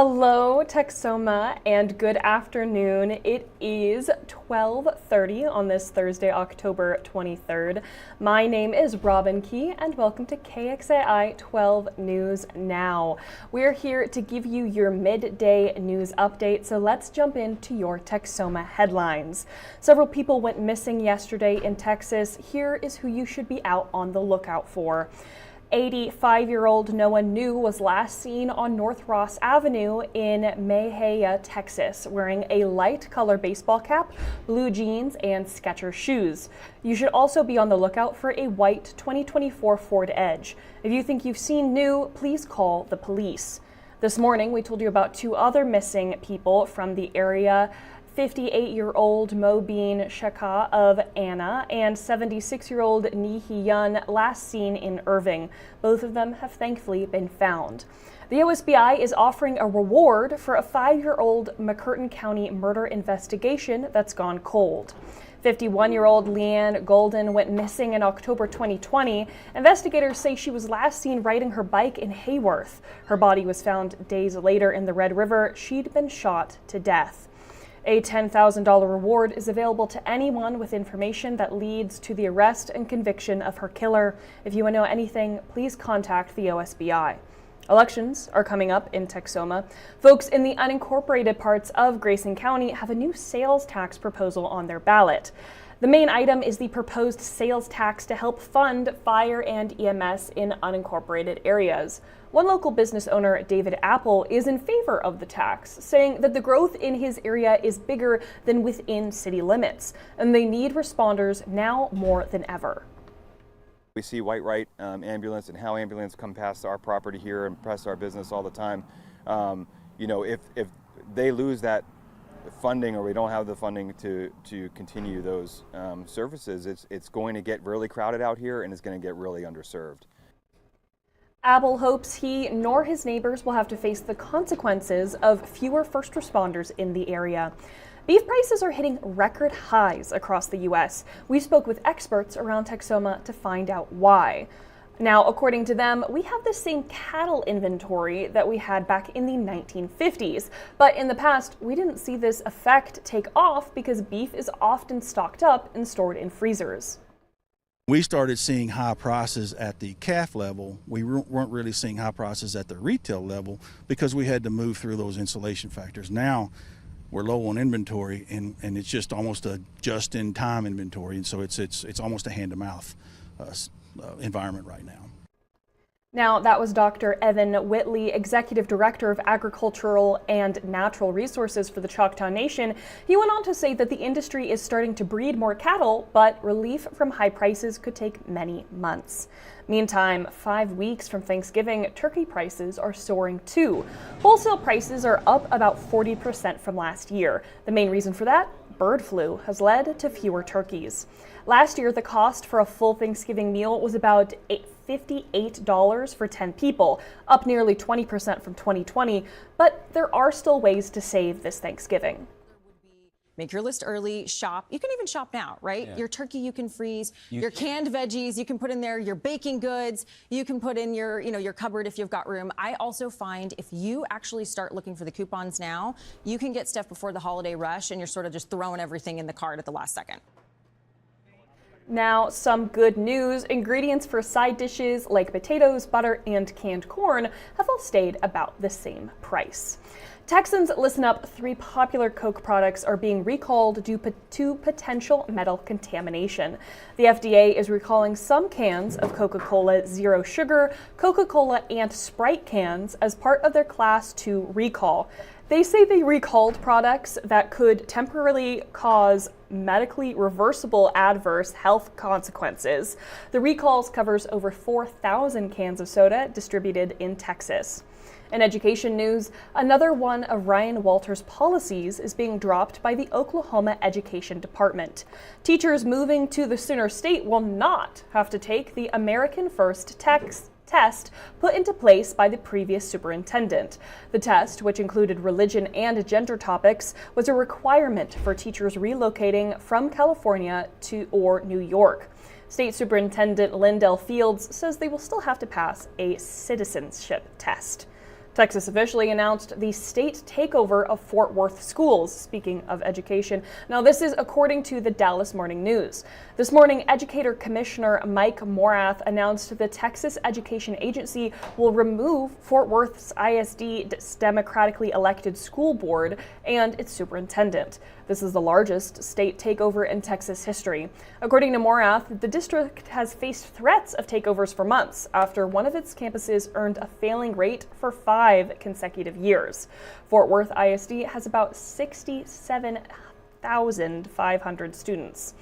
Hello, Texoma, and good afternoon. It is 12:30 on this Thursday, October 23rd. My name is Robin Key, and welcome to KXII 12 News Now. We're here to give you your midday news update, so let's jump into your Texoma headlines. Several people went missing yesterday in Texas. Here is who you should be out on the lookout for. 85-year-old Noah New was last seen on North Ross Avenue in Mexia, Texas, wearing a light color baseball cap, blue jeans, and Skechers shoes. You should also be on the lookout for a white 2024 Ford Edge. If you think you've seen New, please call the police. This morning, we told you about two other missing people from the area. 58-year-old Mobeen Shaka of Anna and 76-year-old Ni Hyun, last seen in Irving. Both of them have thankfully been found. The OSBI is offering a reward for a 5-year-old McCurtain County murder investigation that's gone cold. 51-year-old Leanne Golden went missing in October 2020. Investigators say she was last seen riding her bike in Hayworth. Her body was found days later in the Red River. She'd been shot to death. A $10,000 reward is available to anyone with information that leads to the arrest and conviction of her killer. If you want to know anything, please contact the OSBI. Elections are coming up in Texoma. Folks in the unincorporated parts of Grayson County have a new sales tax proposal on their ballot. The main item is the proposed sales tax to help fund fire and EMS in unincorporated areas. One local business owner, David Apple, is in favor of the tax, saying that the growth in his area is bigger than within city limits, and they need responders now more than ever. We see White Right ambulance and How ambulance come past our property here and past our business all the time. If they lose that funding, or we don't have the funding to continue those services, it's going to get really crowded out here, and it's going to get really underserved. Apple hopes he nor his neighbors will have to face the consequences of fewer first responders in the area. Beef prices are hitting record highs across the U.S. We spoke with experts around Texoma to find out why. Now, according to them, we have the same cattle inventory that we had back in the 1950s. But in the past, we didn't see this effect take off because beef is often stocked up and stored in freezers. We started seeing high prices at the calf level. We weren't really seeing high prices at the retail level because we had to move through those insulation factors. Now we're low on inventory, and it's just almost a just-in-time inventory, and so it's almost a hand-to-mouth environment right now. Now, that was Dr. Evan Whitley, Executive Director of Agricultural and Natural Resources for the Choctaw Nation. He went on to say that the industry is starting to breed more cattle, but relief from high prices could take many months. Meantime, 5 weeks from Thanksgiving, turkey prices are soaring too. Wholesale prices are up about 40% from last year. The main reason for that? Bird flu has led to fewer turkeys. Last year, the cost for a full Thanksgiving meal was about $58 for 10 people, up nearly 20% from 2020, but there are still ways to save this Thanksgiving. Make your list early, shop. You can even shop now, right? Yeah. Your turkey you can freeze, your canned veggies you can put in there, your baking goods you can put in your, your cupboard if you've got room. I also find if you actually start looking for the coupons now, you can get stuff before the holiday rush and you're sort of just throwing everything in the cart at the last second. Now, some good news. Ingredients for side dishes like potatoes, butter, and canned corn have all stayed about the same price. Texans, listen up. 3 popular Coke products are being recalled due to potential metal contamination. The FDA is recalling some cans of Coca-Cola Zero Sugar, Coca-Cola, and Sprite cans as part of their Class 2 recall. They say they recalled products that could temporarily cause medically reversible adverse health consequences. The recalls covers over 4,000 cans of soda distributed in Texas. In education news, another one of Ryan Walters' policies is being dropped by the Oklahoma Education Department. Teachers moving to the Sooner State will not have to take the American First test put into place by the previous superintendent. The test, which included religion and gender topics, was a requirement for teachers relocating from California or New York. State Superintendent Lindell Fields says they will still have to pass a citizenship test. Texas officially announced the state takeover of Fort Worth schools, speaking of education. Now, this is according to the Dallas Morning News. This morning, Educator Commissioner Mike Morath announced the Texas Education Agency will remove Fort Worth's ISD's democratically elected school board and its superintendent. This is the largest state takeover in Texas history. According to Morath, the district has faced threats of takeovers for months after one of its campuses earned a failing rate for 5 consecutive years. Fort Worth ISD has about 67,500 students.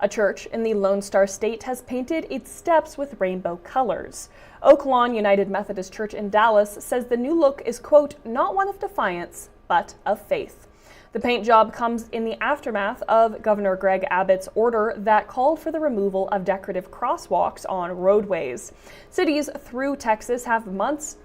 A church in the Lone Star State has painted its steps with rainbow colors. Oak Lawn United Methodist Church in Dallas says the new look is, quote, not one of defiance, but of faith. The paint job comes in the aftermath of Governor Greg Abbott's order that called for the removal of decorative crosswalks on roadways. Cities through Texas have a month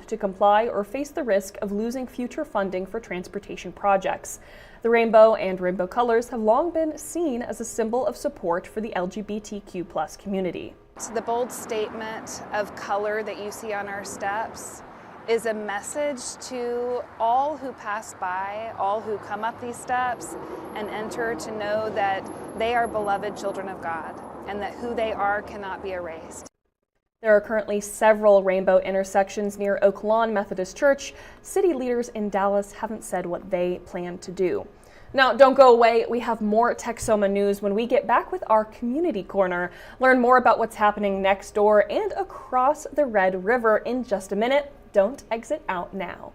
to comply or face the risk of losing future funding for transportation projects. The rainbow and rainbow colors have long been seen as a symbol of support for the LGBTQ+ community. So the bold statement of color that you see on our steps is a message to all who pass by, all who come up these steps and enter, to know that they are beloved children of God and that who they are cannot be erased. There are currently several rainbow intersections near Oak Lawn Methodist Church. City leaders in Dallas haven't said what they plan to do. Now, don't go away. We have more Texoma news when we get back with our Community Corner. Learn more about what's happening next door and across the Red River in just a minute. Don't exit out now.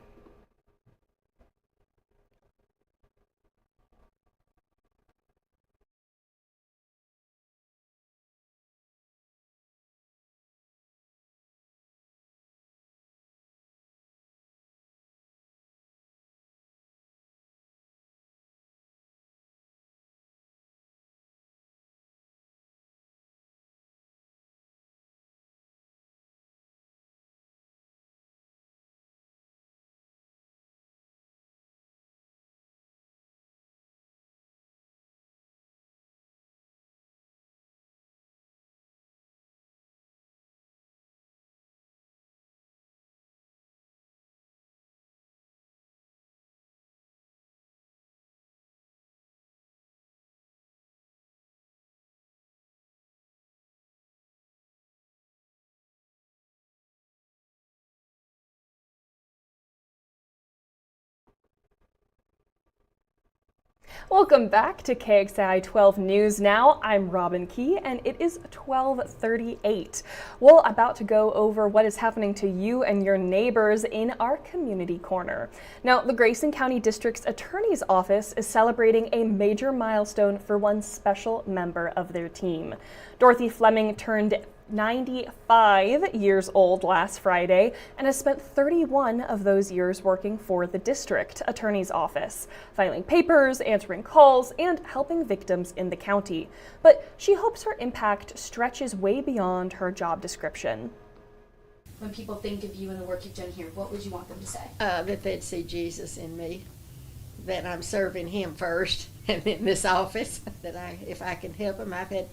Welcome back to KXII 12 News Now. I'm Robin Key and it is 12:38. We're about to go over what is happening to you and your neighbors in our Community Corner. Now, the Grayson County District's Attorney's Office is celebrating a major milestone for one special member of their team. Dorothy Fleming turned 95 years old last Friday and has spent 31 of those years working for the district attorney's office, filing papers, answering calls, and helping victims in the county. But she hopes her impact stretches way beyond her job description. When people think of you and the work you've done here, what would you want them to say? That they'd see Jesus in me, that I'm serving him first, and in this office, that if I can help them. I've had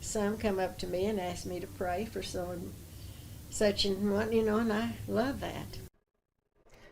some come up to me and ask me to pray for someone such and one, and I love that.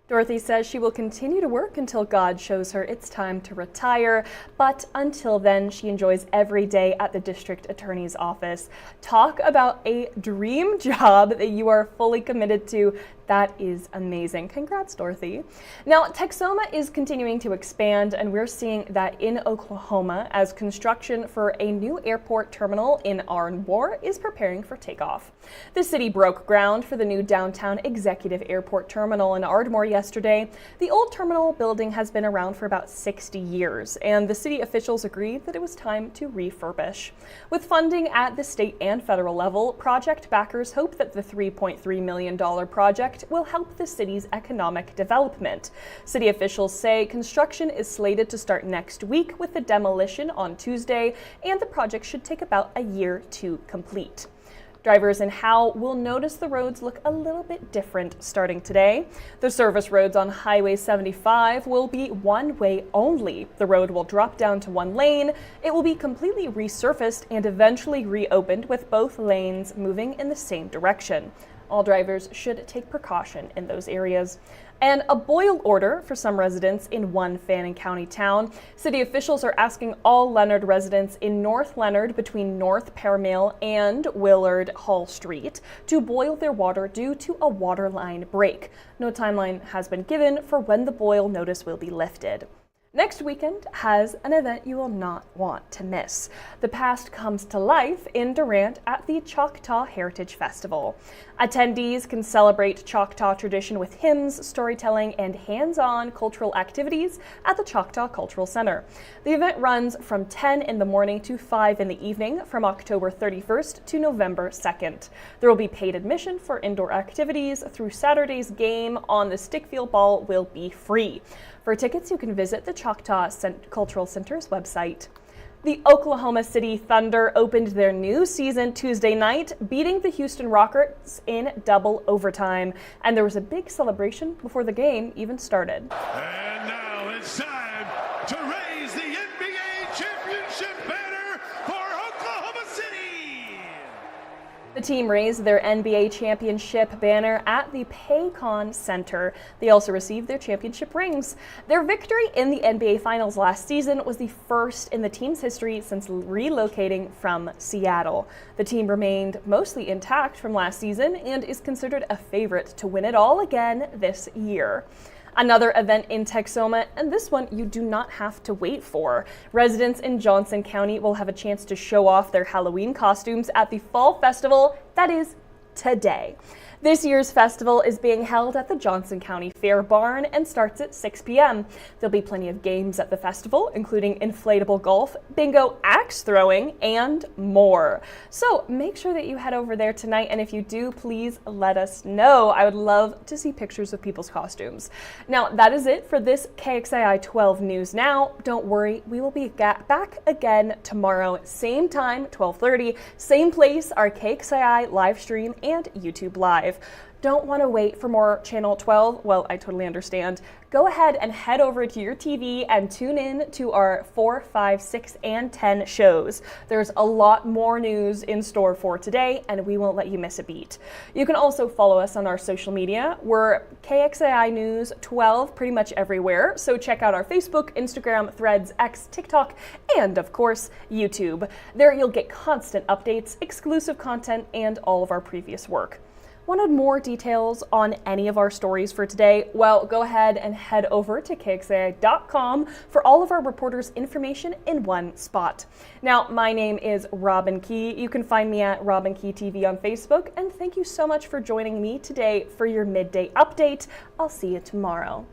Dorothy says she will continue to work until God shows her it's time to retire, but until then, she enjoys every day at the district attorney's office. Talk about a dream job that you are fully committed to. That is amazing. Congrats, Dorothy. Now, Texoma is continuing to expand, and we're seeing that in Oklahoma as construction for a new airport terminal in Ardmore is preparing for takeoff. The city broke ground for the new downtown executive airport terminal in Ardmore yesterday. The old terminal building has been around for about 60 years, and the city officials agreed that it was time to refurbish. With funding at the state and federal level, project backers hope that the $3.3 million project will help the city's economic development. City officials say construction is slated to start next week with the demolition on Tuesday, and the project should take about a year to complete. Drivers in Howe will notice the roads look a little bit different starting today. The service roads on Highway 75 will be one-way only. The road will drop down to one lane. It will be completely resurfaced and eventually reopened with both lanes moving in the same direction. All drivers should take precaution in those areas. And a boil order for some residents in one Fannin County town. City officials are asking all Leonard residents in North Leonard between North Paramil and Willard Hall Street to boil their water due to a water line break. No timeline has been given for when the boil notice will be lifted. Next weekend has an event you will not want to miss. The past comes to life in Durant at the Choctaw Heritage Festival. Attendees can celebrate Choctaw tradition with hymns, storytelling, and hands-on cultural activities at the Choctaw Cultural Center. The event runs from 10 in the morning to 5 in the evening from October 31st to November 2nd. There will be paid admission for indoor activities through Saturday's game on the Stickfield Ball will be free. For tickets, you can visit the Choctaw Cultural Center's website. The Oklahoma City Thunder opened their new season Tuesday night, beating the Houston Rockets in double overtime. And there was a big celebration before the game even started. And now it's time to raise the NBA championship banner for Oklahoma City. The team raised their NBA championship banner at the Paycon Center. They also received their championship rings. Their victory in the NBA Finals last season was the first in the team's history since relocating from Seattle. The team remained mostly intact from last season and is considered a favorite to win it all again this year. Another event in Texoma, and this one you do not have to wait for. Residents in Johnson County will have a chance to show off their Halloween costumes at the Fall Festival, that is today. This year's festival is being held at the Johnson County Fair Barn and starts at 6 p.m. There'll be plenty of games at the festival, including inflatable golf, bingo, axe throwing, and more. So make sure that you head over there tonight, and if you do, please let us know. I would love to see pictures of people's costumes. Now, that is it for this KXII 12 News Now. Don't worry, we will be back again tomorrow, same time, 12:30, same place, our KXII live stream and YouTube Live. Don't want to wait for more Channel 12? Well, I totally understand. Go ahead and head over to your TV and tune in to our 4, 5, 6, and 10 shows. There's a lot more news in store for today, and we won't let you miss a beat. You can also follow us on our social media. We're KXII News 12 pretty much everywhere, so check out our Facebook, Instagram, Threads, X, TikTok, and of course, YouTube. There you'll get constant updates, exclusive content, and all of our previous work. Wanted more details on any of our stories for today? Well, go ahead and head over to KXII.com for all of our reporters' information in one spot. Now, my name is Robin Key. You can find me at Robin Key TV on Facebook, and thank you so much for joining me today for your midday update. I'll see you tomorrow.